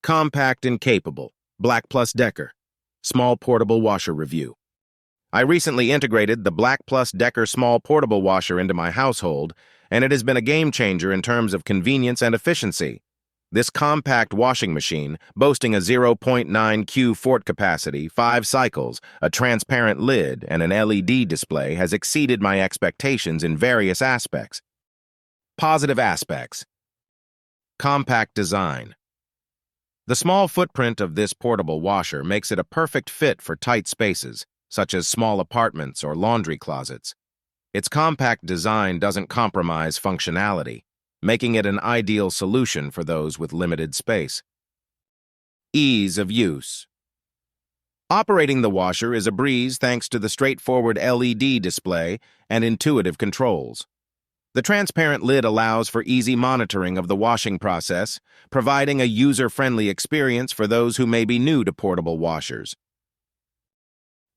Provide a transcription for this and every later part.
Compact and capable, BlackDecker, small portable washer review. I recently integrated the BlackDecker small portable washer into my household, and it has been a game changer in terms of convenience and efficiency. This compact washing machine, boasting a 0.9 Q fort capacity, 5 cycles, a transparent lid, and an LED display, has exceeded my expectations in various aspects. Positive aspects. Compact design. The small footprint of this portable washer makes it a perfect fit for tight spaces, such as small apartments or laundry closets. Its compact design doesn't compromise functionality, making it an ideal solution for those with limited space. Ease of use. Operating the washer is a breeze thanks to the straightforward LED display and intuitive controls. The transparent lid allows for easy monitoring of the washing process, providing a user-friendly experience for those who may be new to portable washers.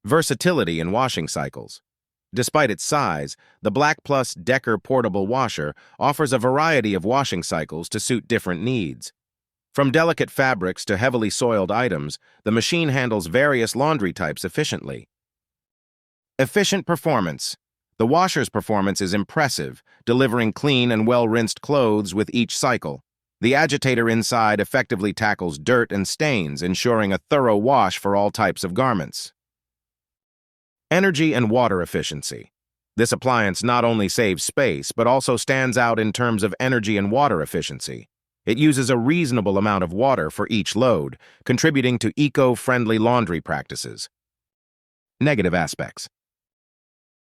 Versatility in washing cycles. Despite its size, the BlackDecker portable washer offers a variety of washing cycles to suit different needs. From delicate fabrics to heavily soiled items, the machine handles various laundry types efficiently. Efficient performance. The washer's performance is impressive, delivering clean and well-rinsed clothes with each cycle. The agitator inside effectively tackles dirt and stains, ensuring a thorough wash for all types of garments. Energy and water efficiency. This appliance not only saves space, but also stands out in terms of energy and water efficiency. It uses a reasonable amount of water for each load, contributing to eco-friendly laundry practices. Negative aspects.